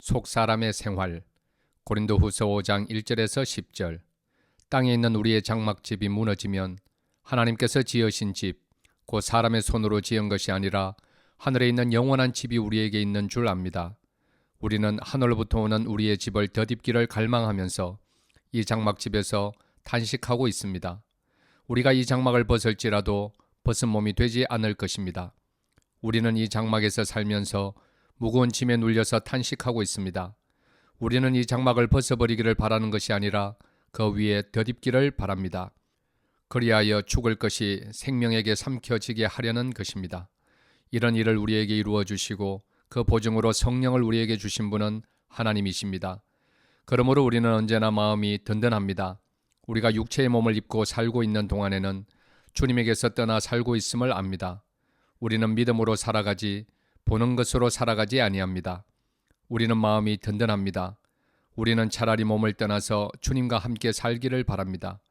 속사람의 생활. 고린도후서 5장 1절에서 10절. 땅에 있는 우리의 장막집이 무너지면 하나님께서 지으신 집, 곧 사람의 손으로 지은 것이 아니라 하늘에 있는 영원한 집이 우리에게 있는 줄 압니다. 우리는 하늘로부터 오는 우리의 집을 덧입기를 갈망하면서 이 장막집에서 탄식하고 있습니다. 우리가 이 장막을 벗을지라도 벗은 몸이 되지 않을 것입니다. 우리는 이 장막에서 살면서 무거운 짐에 눌려서 탄식하고 있습니다. 우리는 이 장막을 벗어버리기를 바라는 것이 아니라 그 위에 덧입기를 바랍니다. 그리하여 죽을 것이 생명에게 삼켜지게 하려는 것입니다. 이런 일을 우리에게 이루어 주시고 그 보증으로 성령을 우리에게 주신 분은 하나님이십니다. 그러므로 우리는 언제나 마음이 든든합니다. 우리가 육체의 몸을 입고 살고 있는 동안에는 주님에게서 떠나 살고 있음을 압니다. 우리는 믿음으로 살아가지 보는 것으로 살아가지 아니합니다. 우리는 마음이 든든합니다. 우리는 차라리 몸을 떠나서 주님과 함께 살기를 바랍니다.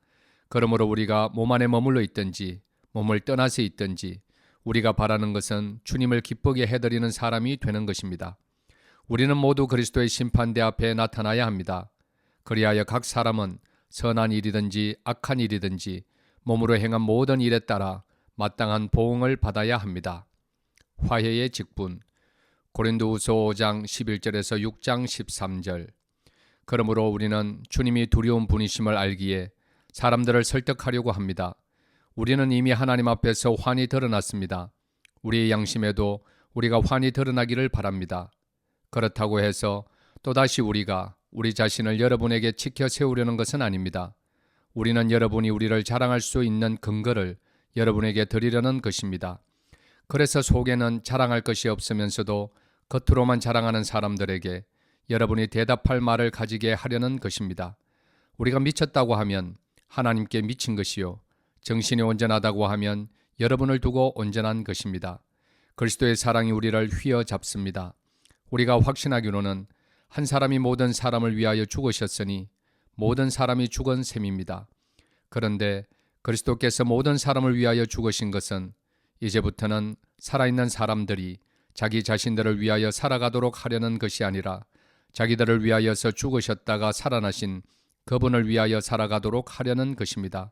그러므로 우리가 몸 안에 머물러 있든지 몸을 떠나서 있든지 우리가 바라는 것은 주님을 기쁘게 해드리는 사람이 되는 것입니다. 우리는 모두 그리스도의 심판대 앞에 나타나야 합니다. 그리하여 각 사람은 선한 일이든지 악한 일이든지 몸으로 행한 모든 일에 따라 마땅한 보응을 받아야 합니다. 화해의 직분. 고린도후서 5장 11절에서 6장 13절. 그러므로 우리는 주님이 두려운 분이심을 알기에 사람들을 설득하려고 합니다. 우리는 이미 하나님 앞에서 환히 드러났습니다. 우리의 양심에도 우리가 환히 드러나기를 바랍니다. 그렇다고 해서 또다시 우리가 우리 자신을 여러분에게 지켜 세우려는 것은 아닙니다. 우리는 여러분이 우리를 자랑할 수 있는 근거를 여러분에게 드리려는 것입니다. 그래서 속에는 자랑할 것이 없으면서도 겉으로만 자랑하는 사람들에게 여러분이 대답할 말을 가지게 하려는 것입니다. 우리가 미쳤다고 하면 하나님께 미친 것이요, 정신이 온전하다고 하면 여러분을 두고 온전한 것입니다. 그리스도의 사랑이 우리를 휘어잡습니다. 우리가 확신하기로는 한 사람이 모든 사람을 위하여 죽으셨으니 모든 사람이 죽은 셈입니다. 그런데 그리스도께서 모든 사람을 위하여 죽으신 것은 이제부터는 살아있는 사람들이 자기 자신들을 위하여 살아가도록 하려는 것이 아니라 자기들을 위하여서 죽으셨다가 살아나신 그분을 위하여 살아가도록 하려는 것입니다.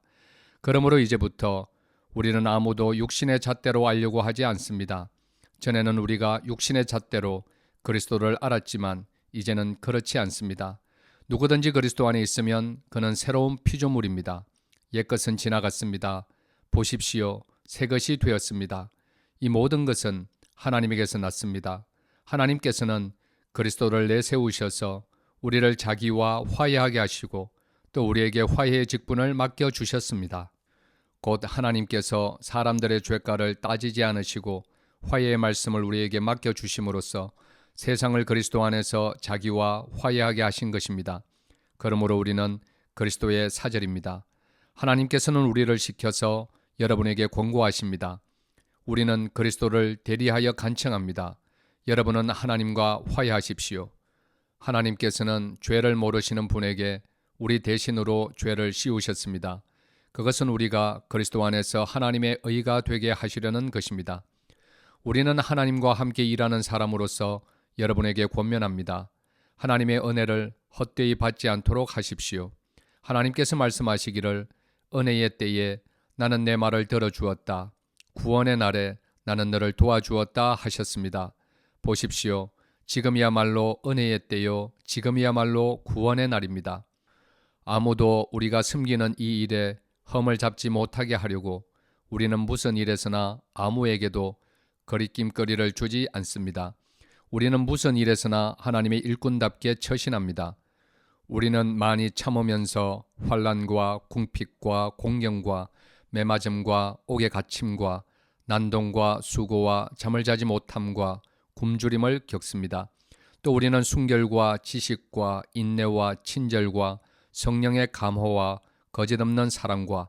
그러므로 이제부터 우리는 아무도 육신의 잣대로 알려고 하지 않습니다. 전에는 우리가 육신의 잣대로 그리스도를 알았지만 이제는 그렇지 않습니다. 누구든지 그리스도 안에 있으면 그는 새로운 피조물입니다. 옛것은 지나갔습니다. 보십시오, 새 것이 되었습니다. 이 모든 것은 하나님에게서 났습니다. 하나님께서는 그리스도를 내세우셔서 우리를 자기와 화해하게 하시고 또 우리에게 화해의 직분을 맡겨주셨습니다. 곧 하나님께서 사람들의 죄가를 따지지 않으시고 화해의 말씀을 우리에게 맡겨주심으로써 세상을 그리스도 안에서 자기와 화해하게 하신 것입니다. 그러므로 우리는 그리스도의 사절입니다. 하나님께서는 우리를 시켜서 여러분에게 권고하십니다. 우리는 그리스도를 대리하여 간청합니다. 여러분은 하나님과 화해하십시오. 하나님께서는 죄를 모르시는 분에게 우리 대신으로 죄를 씌우셨습니다. 그것은 우리가 그리스도 안에서 하나님의 의가 되게 하시려는 것입니다. 우리는 하나님과 함께 일하는 사람으로서 여러분에게 권면합니다. 하나님의 은혜를 헛되이 받지 않도록 하십시오. 하나님께서 말씀하시기를 은혜의 때에 나는 내 말을 들어주었다. 구원의 날에 나는 너를 도와주었다 하셨습니다. 보십시오. 지금이야말로 은혜의 때요, 지금이야말로 구원의 날입니다. 아무도 우리가 숨기는 이 일에 흠을 잡지 못하게 하려고 우리는 무슨 일에서나 아무에게도 거리낌거리를 주지 않습니다. 우리는 무슨 일에서나 하나님의 일꾼답게 처신합니다. 우리는 많이 참으면서 환난과 궁핍과 공경과 매맞음과 옥에 갇힘과 난동과 수고와 잠을 자지 못함과 굶주림을 겪습니다. 또 우리는 순결과 지식과 인내와 친절과 성령의 감호와 거짓없는 사랑과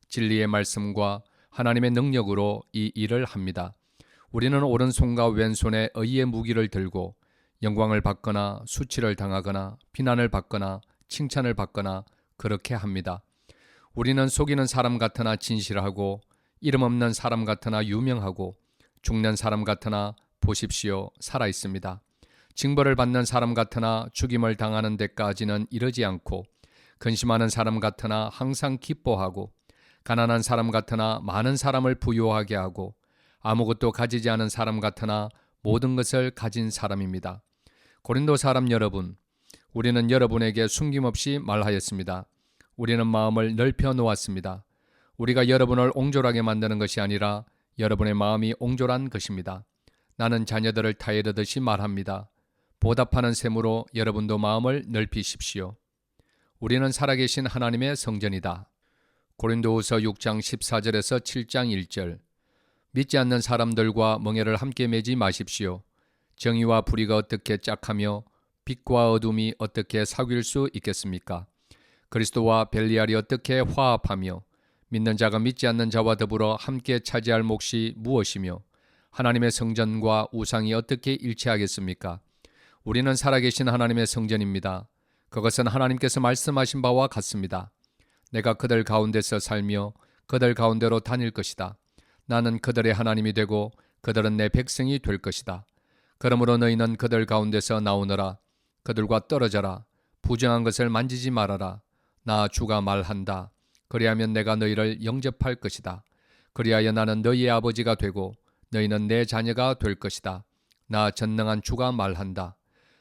진리의 말씀과 하나님의 능력으로 이 일을 합니다. 우리는 오른손과 왼손에 의의 무기를 들고 영광을 받거나 수치를 당하거나 비난을 받거나 칭찬을 받거나 그렇게 합니다. 우리는 속이는 사람 같으나 진실하고 이름 없는 사람 같으나 유명하고 죽는 사람 같으나 보십시오, 살아 있습니다. 징벌을 받는 사람 같으나 죽임을 당하는 데까지는 이르지 않고 근심하는 사람 같으나 항상 기뻐하고 가난한 사람 같으나 많은 사람을 부유하게 하고 아무것도 가지지 않은 사람 같으나 모든 것을 가진 사람입니다. 고린도 사람 여러분, 우리는 여러분에게 숨김없이 말하였습니다. 우리는 마음을 넓혀 놓았습니다. 우리가 여러분을 옹졸하게 만드는 것이 아니라 여러분의 마음이 옹졸한 것입니다. 나는 자녀들을 타이르듯이 말합니다. 보답하는 셈으로 여러분도 마음을 넓히십시오. 우리는 살아계신 하나님의 성전이다. 고린도후서 6장 14절에서 7장 1절. 믿지 않는 사람들과 멍에를 함께 매지 마십시오. 정의와 불의가 어떻게 짝하며 빛과 어둠이 어떻게 사귈 수 있겠습니까? 그리스도와 벨리알이 어떻게 화합하며 믿는 자가 믿지 않는 자와 더불어 함께 차지할 몫이 무엇이며 하나님의 성전과 우상이 어떻게 일치하겠습니까? 우리는 살아계신 하나님의 성전입니다. 그것은 하나님께서 말씀하신 바와 같습니다. 내가 그들 가운데서 살며 그들 가운데로 다닐 것이다. 나는 그들의 하나님이 되고 그들은 내 백성이 될 것이다. 그러므로 너희는 그들 가운데서 나오너라. 그들과 떨어져라. 부정한 것을 만지지 말아라. 나 주가 말한다. 그리하면 내가 너희를 영접할 것이다. 그리하여 나는 너희의 아버지가 되고 너희는 내 자녀가 될 것이다. 나 전능한 주가 말한다.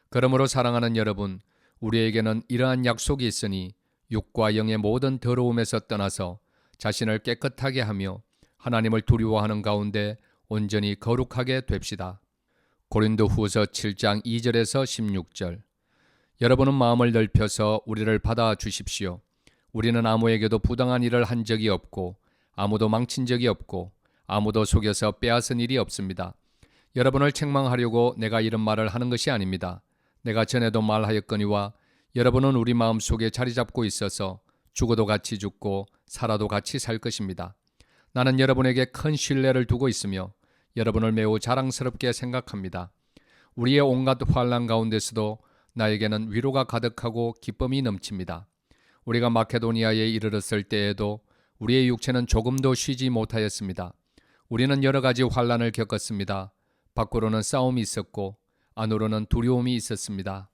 그러므로 사랑하는 여러분, 우리에게는 이러한 약속이 있으니 육과 영의 모든 더러움에서 떠나서 자신을 깨끗하게 하며 하나님을 두려워하는 가운데 온전히 거룩하게 됩시다. 고린도후서 7장 2절에서 16절. 여러분은 마음을 넓혀서 우리를 받아주십시오. 우리는 아무에게도 부당한 일을 한 적이 없고 아무도 망친 적이 없고 아무도 속여서 빼앗은 일이 없습니다. 여러분을 책망하려고 내가 이런 말을 하는 것이 아닙니다. 내가 전에도 말하였거니와 여러분은 우리 마음속에 자리 잡고 있어서 죽어도 같이 죽고 살아도 같이 살 것입니다. 나는 여러분에게 큰 신뢰를 두고 있으며 여러분을 매우 자랑스럽게 생각합니다. 우리의 온갖 환난 가운데서도 나에게는 위로가 가득하고 기쁨이 넘칩니다. 우리가 마케도니아에 이르렀을 때에도 우리의 육체는 조금도 쉬지 못하였습니다. 우리는 여러 가지 환난을 겪었습니다. 밖으로는 싸움이 있었고 안으로는 두려움이 있었습니다.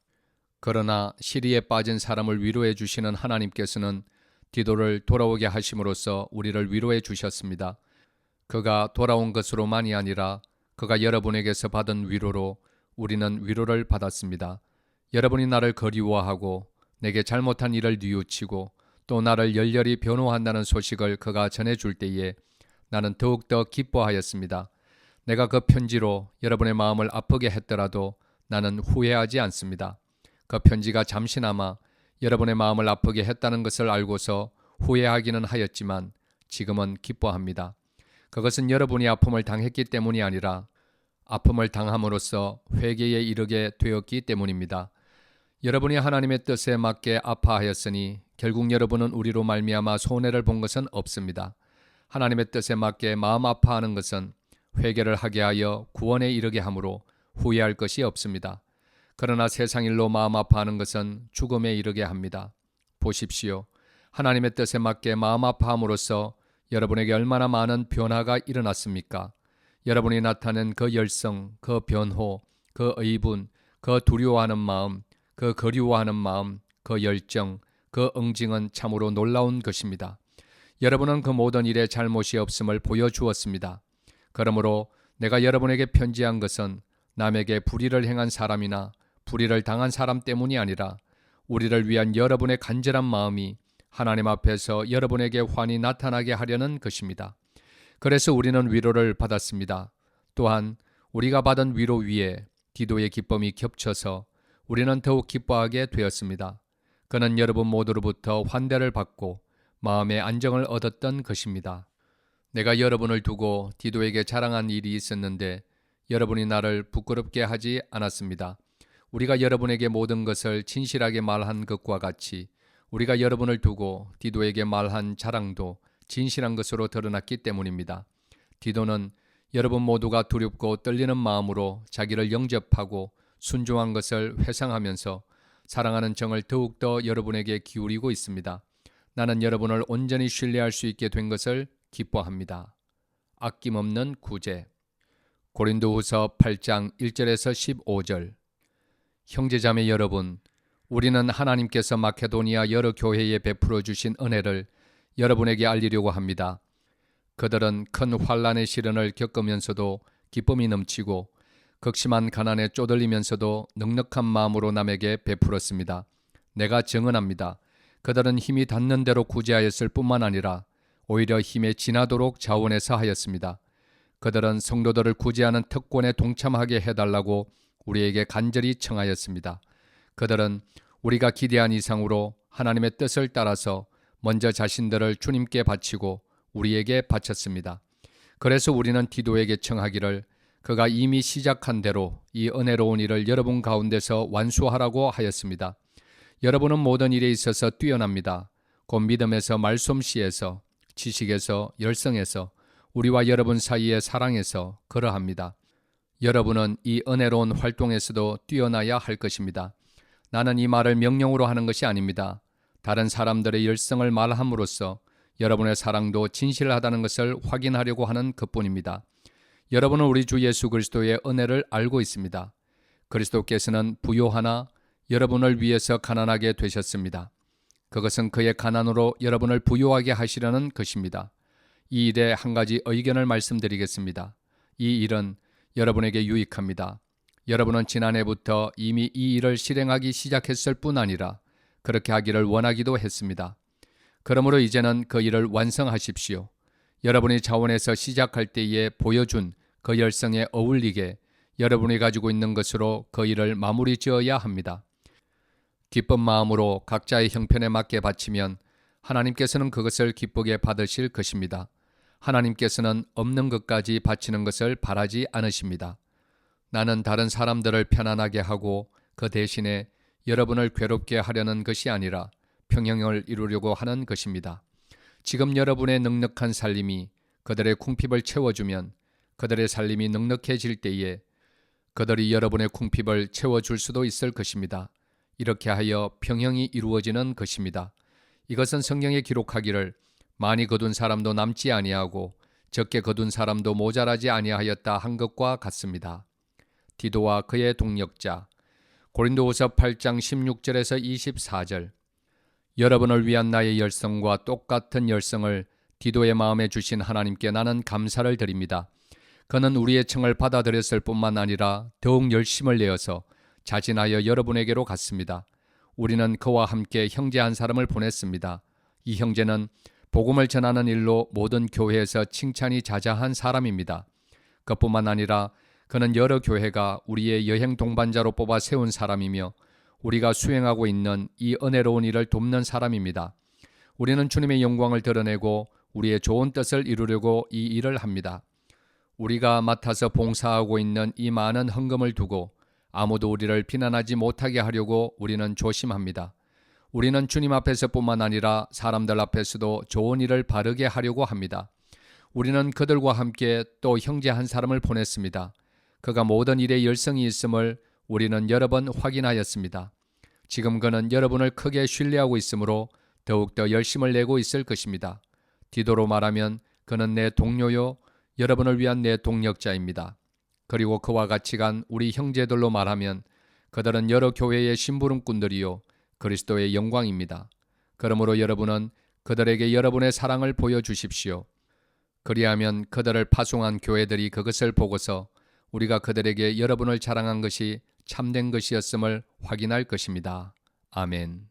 그러나 시리에 빠진 사람을 위로해 주시는 하나님께서는 디도를 돌아오게 하심으로써 우리를 위로해 주셨습니다. 그가 돌아온 것으로만이 아니라 그가 여러분에게서 받은 위로로 우리는 위로를 받았습니다. 여러분이 나를 그리워하고 내게 잘못한 일을 뉘우치고 또 나를 열렬히 변호한다는 소식을 그가 전해줄 때에 나는 더욱더 기뻐하였습니다. 내가 그 편지로 여러분의 마음을 아프게 했더라도 나는 후회하지 않습니다. 그 편지가 잠시나마 여러분의 마음을 아프게 했다는 것을 알고서 후회하기는 하였지만 지금은 기뻐합니다. 그것은 여러분이 아픔을 당했기 때문이 아니라 아픔을 당함으로써 회개에 이르게 되었기 때문입니다. 여러분이 하나님의 뜻에 맞게 아파하였으니 결국 여러분은 우리로 말미암아 손해를 본 것은 없습니다. 하나님의 뜻에 맞게 마음 아파하는 것은 회개를 하게 하여 구원에 이르게 하므로 후회할 것이 없습니다. 그러나 세상 일로 마음 아파하는 것은 죽음에 이르게 합니다. 보십시오. 하나님의 뜻에 맞게 마음 아파함으로써 여러분에게 얼마나 많은 변화가 일어났습니까? 여러분이 나타낸 그 열성, 그 변호, 그 의분, 그 두려워하는 마음, 그 그리워하는 마음, 그 열정, 그 응징은 참으로 놀라운 것입니다. 여러분은 그 모든 일에 잘못이 없음을 보여주었습니다. 그러므로 내가 여러분에게 편지한 것은 남에게 불의를 행한 사람이나 불의를 당한 사람 때문이 아니라 우리를 위한 여러분의 간절한 마음이 하나님 앞에서 여러분에게 환히 나타나게 하려는 것입니다. 그래서 우리는 위로를 받았습니다. 또한 우리가 받은 위로 위에 디도의 기쁨이 겹쳐서 우리는 더욱 기뻐하게 되었습니다. 그는 여러분 모두로부터 환대를 받고 마음의 안정을 얻었던 것입니다. 내가 여러분을 두고 디도에게 자랑한 일이 있었는데 여러분이 나를 부끄럽게 하지 않았습니다. 우리가 여러분에게 모든 것을 진실하게 말한 것과 같이 우리가 여러분을 두고 디도에게 말한 자랑도 진실한 것으로 드러났기 때문입니다. 디도는 여러분 모두가 두렵고 떨리는 마음으로 자기를 영접하고 순종한 것을 회상하면서 사랑하는 정을 더욱더 여러분에게 기울이고 있습니다. 나는 여러분을 온전히 신뢰할 수 있게 된 것을 기뻐합니다. 아낌없는 구제. 고린도후서 8장 1절에서 15절. 형제자매 여러분, 우리는 하나님께서 마케도니아 여러 교회에 베풀어 주신 은혜를 여러분에게 알리려고 합니다. 그들은 큰 환난의 시련을 겪으면서도 기쁨이 넘치고 극심한 가난에 쪼들리면서도 넉넉한 마음으로 남에게 베풀었습니다. 내가 증언합니다. 그들은 힘이 닿는 대로 구제하였을 뿐만 아니라 오히려 힘에 지나도록 자원해서 하였습니다. 그들은 성도들을 구제하는 특권에 동참하게 해달라고 우리에게 간절히 청하였습니다. 그들은 우리가 기대한 이상으로 하나님의 뜻을 따라서 먼저 자신들을 주님께 바치고 우리에게 바쳤습니다. 그래서 우리는 디도에게 청하기를 그가 이미 시작한 대로 이 은혜로운 일을 여러분 가운데서 완수하라고 하였습니다. 여러분은 모든 일에 있어서 뛰어납니다. 곧 믿음에서 말솜씨에서 지식에서 열성에서 우리와 여러분 사이의 사랑에서 그러합니다. 여러분은 이 은혜로운 활동에서도 뛰어나야 할 것입니다. 나는 이 말을 명령으로 하는 것이 아닙니다. 다른 사람들의 열성을 말함으로써 여러분의 사랑도 진실하다는 것을 확인하려고 하는 것뿐입니다. 여러분은 우리 주 예수 그리스도의 은혜를 알고 있습니다. 그리스도께서는 부요하나 여러분을 위해서 가난하게 되셨습니다. 그것은 그의 가난으로 여러분을 부요하게 하시려는 것입니다. 이 일에 한 가지 의견을 말씀드리겠습니다. 이 일은 여러분에게 유익합니다. 여러분은 지난해부터 이미 이 일을 실행하기 시작했을 뿐 아니라 그렇게 하기를 원하기도 했습니다. 그러므로 이제는 그 일을 완성하십시오. 여러분이 자원해서 시작할 때에 보여준 그 열성에 어울리게 여러분이 가지고 있는 것으로 그 일을 마무리 지어야 합니다. 기쁜 마음으로 각자의 형편에 맞게 바치면 하나님께서는 그것을 기쁘게 받으실 것입니다. 하나님께서는 없는 것까지 바치는 것을 바라지 않으십니다. 나는 다른 사람들을 편안하게 하고 그 대신에 여러분을 괴롭게 하려는 것이 아니라 평형을 이루려고 하는 것입니다. 지금 여러분의 넉넉한 살림이 그들의 궁핍을 채워주면 그들의 살림이 넉넉해질 때에 그들이 여러분의 궁핍을 채워줄 수도 있을 것입니다. 이렇게 하여 평형이 이루어지는 것입니다. 이것은 성경에 기록하기를 많이 거둔 사람도 남지 아니하고 적게 거둔 사람도 모자라지 아니하였다 한 것과 같습니다. 디도와 그의 동력자 고린도후서 8장 16절에서 24절 여러분을 위한 나의 열성과 똑같은 열성을 디도의 마음에 주신 하나님께 나는 감사를 드립니다. 그는 우리의 청을 받아들였을 뿐만 아니라 더욱 열심을 내어서 자진하여 여러분에게로 갔습니다. 우리는 그와 함께 형제 한 사람을 보냈습니다. 이 형제는 복음을 전하는 일로 모든 교회에서 칭찬이 자자한 사람입니다. 그뿐만 아니라 그는 여러 교회가 우리의 여행 동반자로 뽑아 세운 사람이며 우리가 수행하고 있는 이 은혜로운 일을 돕는 사람입니다. 우리는 주님의 영광을 드러내고 우리의 좋은 뜻을 이루려고 이 일을 합니다. 우리가 맡아서 봉사하고 있는 이 많은 헌금을 두고 아무도 우리를 비난하지 못하게 하려고 우리는 조심합니다. 우리는 주님 앞에서뿐만 아니라 사람들 앞에서도 좋은 일을 바르게 하려고 합니다. 우리는 그들과 함께 또 형제 한 사람을 보냈습니다. 그가 모든 일에 열성이 있음을 우리는 여러 번 확인하였습니다. 지금 그는 여러분을 크게 신뢰하고 있으므로 더욱더 열심을 내고 있을 것입니다. 디도로 말하면 그는 내 동료요 여러분을 위한 내 동력자입니다. 그리고 그와 같이 간 우리 형제들로 말하면 그들은 여러 교회의 심부름꾼들이요 그리스도의 영광입니다. 그러므로 여러분은 그들에게 여러분의 사랑을 보여주십시오. 그리하면 그들을 파송한 교회들이 그것을 보고서 우리가 그들에게 여러분을 자랑한 것이 참된 것이었음을 확인할 것입니다. 아멘.